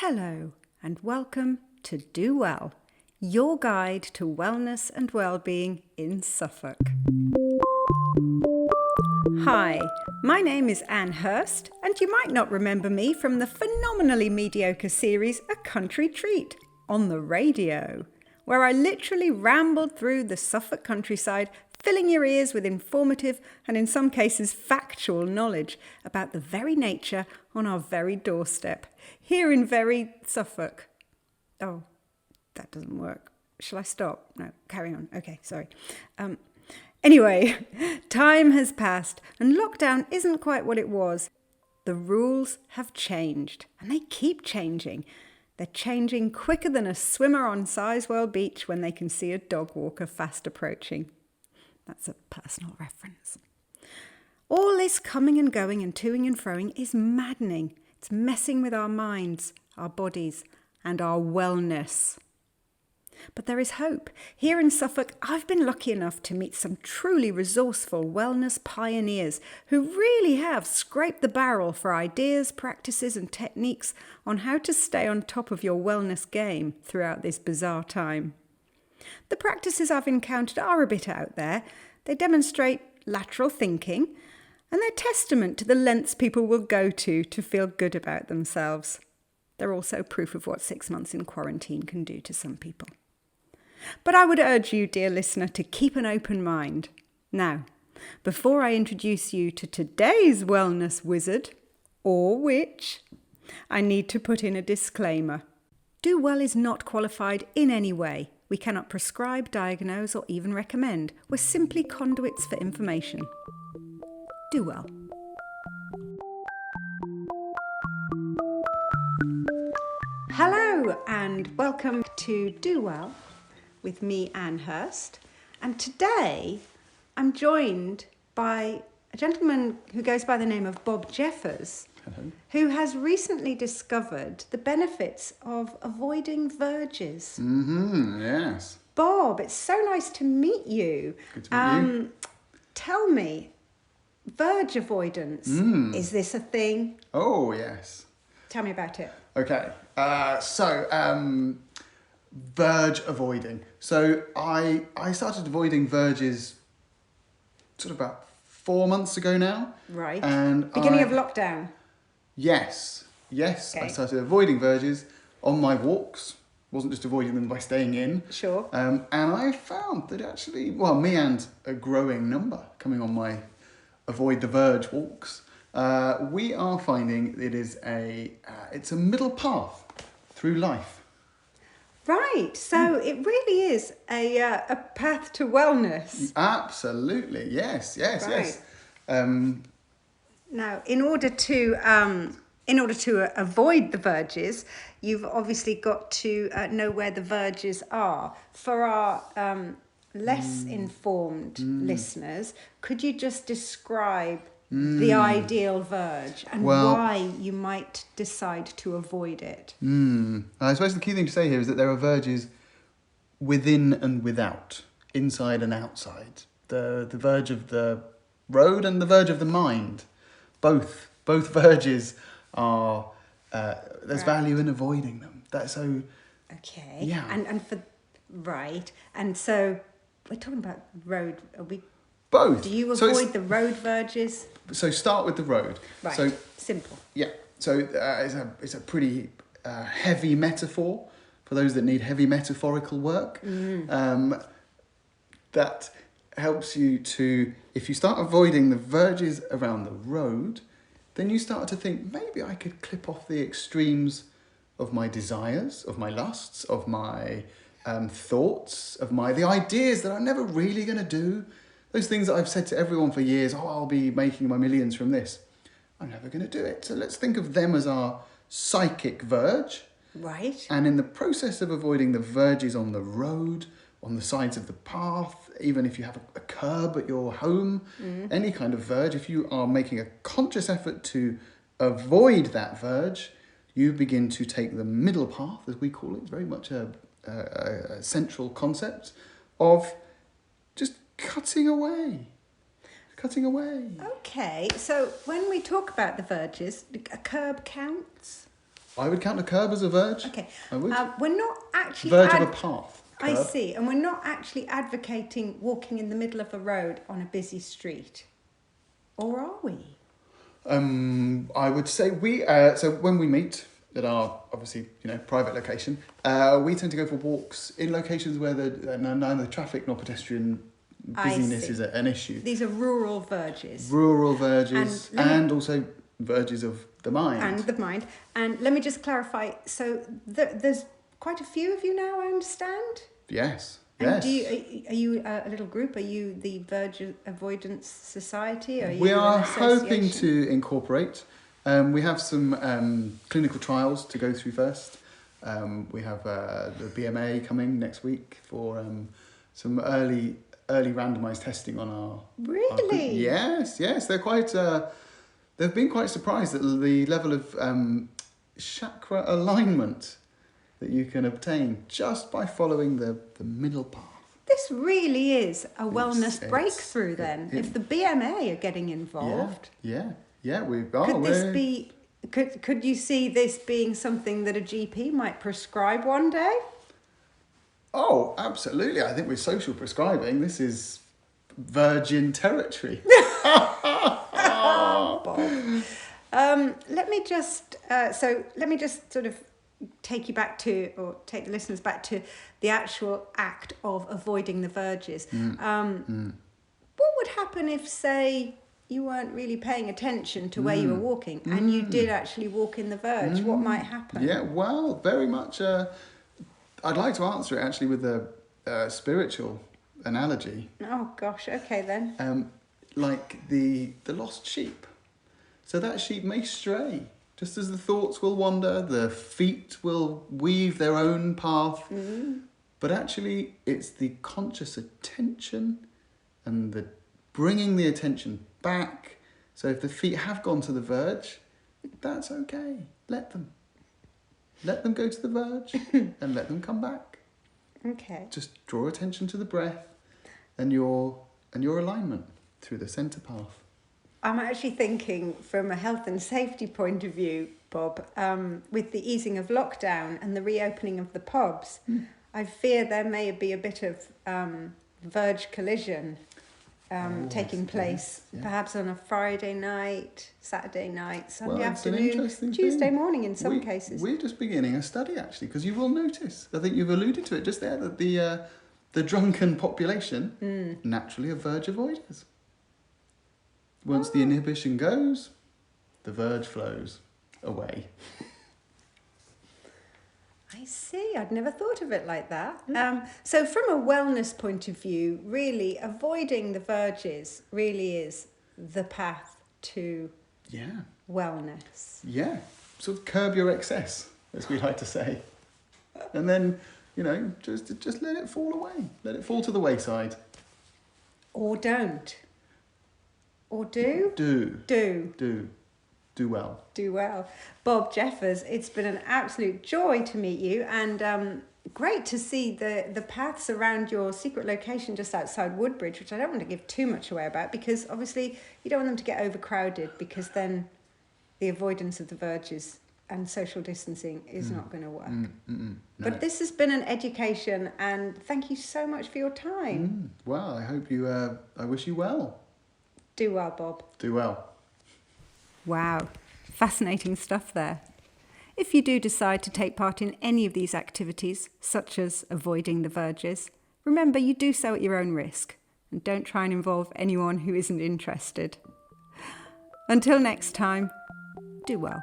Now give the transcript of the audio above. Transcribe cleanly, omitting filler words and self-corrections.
Hello and welcome to Do Well, your guide to wellness and well-being in Suffolk. Hi, my name is Anne Hirst, and you might not remember me from the phenomenally mediocre series A Country Treat on the radio, where I literally rambled through the Suffolk countryside, filling your ears with informative and in some cases factual knowledge about the very nature on our very doorstep, here in very Suffolk. Oh, that doesn't work. Shall I stop? No, carry on. Okay, sorry. Anyway, time has passed and lockdown isn't quite what it was. The rules have changed and they keep changing. They're changing quicker than a swimmer on Sizewell Beach when they can see a dog walker fast approaching. That's a personal reference. All this coming and going and toing and froing is maddening. It's messing with our minds, our bodies, and our wellness. But there is hope. Here in Suffolk, I've been lucky enough to meet some truly resourceful wellness pioneers who really have scraped the barrel for ideas, practices, and techniques on how to stay on top of your wellness game throughout this bizarre time. The practices I've encountered are a bit out there. They demonstrate lateral thinking, and they're testament to the lengths people will go to feel good about themselves. They're also proof of what 6 months in quarantine can do to some people. But I would urge you, dear listener, to keep an open mind. Now, before I introduce you to today's wellness wizard, or witch, I need to put in a disclaimer. Do Well is not qualified in any way. We cannot prescribe, diagnose, or even recommend. We're simply conduits for information. Do well. Hello and welcome to Do Well with me, Anne Hirst. And today I'm joined by a gentleman who goes by the name of Bob Jeffers. Hello. Who has recently discovered the benefits of avoiding verges. Yes. Bob, it's so nice to meet you. Good to meet you. Tell me, verge avoidance, is this a thing? Oh, yes. Tell me about it. Okay. Verge avoiding. So I started avoiding verges sort of about 4 months ago now. Right. And Beginning of lockdown. Yes. Okay. I started avoiding verges on my walks. Wasn't just avoiding them by staying in. Sure. And I found that actually, me and a growing number coming on my avoid the verge walks, we are finding it's a middle path through life. Right. So it really is a path to wellness. Absolutely. Yes. Right. Yes. Now, in order to avoid the verges, you've obviously got to know where the verges are. For our less informed listeners, could you just describe the ideal verge and why you might decide to avoid it? I suppose the key thing to say here is that there are verges within and without, inside and outside. The verge of the road and the verge of the mind. Both verges are, there's value in avoiding them. That's so... Okay. Yeah. And so we're talking about road, are we... Both. Do you avoid the road verges? So start with the road. Right, so, simple. Yeah, so it's a pretty heavy metaphor for those that need heavy metaphorical work. That helps you to, if you start avoiding the verges around the road, then you start to think, maybe I could clip off the extremes of my desires, of my lusts, of my thoughts, of the ideas that I'm never really going to do. Those things that I've said to everyone for years, I'll be making my millions from this. I'm never going to do it. So let's think of them as our psychic verge. Right. And in the process of avoiding the verges on the road, on the sides of the path, even if you have a curb at your home, any kind of verge, if you are making a conscious effort to avoid that verge, you begin to take the middle path, as we call it. It's very much a central concept of just cutting away. Okay, so when we talk about the verges, a curb counts? I would count a curb as a verge. Okay. I would. We're not actually... Verge of a path. I Curb. see. And we're not actually advocating walking in the middle of a road on a busy street. Or are we? I would say so when we meet at our, obviously, private location, we tend to go for walks in locations where neither traffic nor pedestrian busyness is an issue. These are rural verges. Rural verges and also verges of the mind. And the mind. And let me just clarify. So there's quite a few of you now, I understand? Yes. And Yes. are you a little group? Are you the Verge Avoidance Society? We are hoping to incorporate. We have some clinical trials to go through first. We have the BMA coming next week for some early randomised testing on our... Really? Yes. They're quite... they've been quite surprised at the level of chakra alignment that you can obtain just by following the middle path. This really is a wellness breakthrough then. If the BMA are getting involved. Yeah. Could you see this being something that a GP might prescribe one day? Oh, absolutely. I think with social prescribing, this is virgin territory. Bob. Let me just sort of take you back to, or take the listeners back to the actual act of avoiding the verges. What would happen if, say, you weren't really paying attention to where you were walking and you did actually walk in the verge? What might happen? Yeah, well, very much. I'd like to answer it actually with a spiritual analogy. Oh gosh, okay then. Like the lost sheep. So that sheep may stray. Just as the thoughts will wander, the feet will weave their own path. But actually, it's the conscious attention and the bringing the attention back. So if the feet have gone to the verge, that's okay. Let them. Let them go to the verge and let them come back. Okay. Just draw attention to the breath and your alignment through the centre path. I'm actually thinking from a health and safety point of view, Bob, with the easing of lockdown and the reopening of the pubs, I fear there may be a bit of verge collision taking place, perhaps on a Friday night, Saturday night, Sunday afternoon, Tuesday morning in some cases. We're just beginning a study, actually, because you will notice, I think you've alluded to it just there, that the drunken population naturally are verge avoiders. Once the inhibition goes, the verge flows away. I see. I'd never thought of it like that. So from a wellness point of view, really avoiding the verges really is the path to wellness. Yeah. Sort of curb your excess, as we like to say. And then, just let it fall away. Let it fall to the wayside. Or don't. Or do? Do well. Do well. Bob Jeffers, it's been an absolute joy to meet you, and great to see the paths around your secret location just outside Woodbridge, which I don't want to give too much away about, because obviously you don't want them to get overcrowded, because then the avoidance of the verges and social distancing is not going to work. No. But this has been an education, and thank you so much for your time. Well, I hope you, I wish you well. Do well, Bob. Do well. Wow, fascinating stuff there. If you do decide to take part in any of these activities, such as avoiding the verges, remember you do so at your own risk, and don't try and involve anyone who isn't interested. Until next time, do well.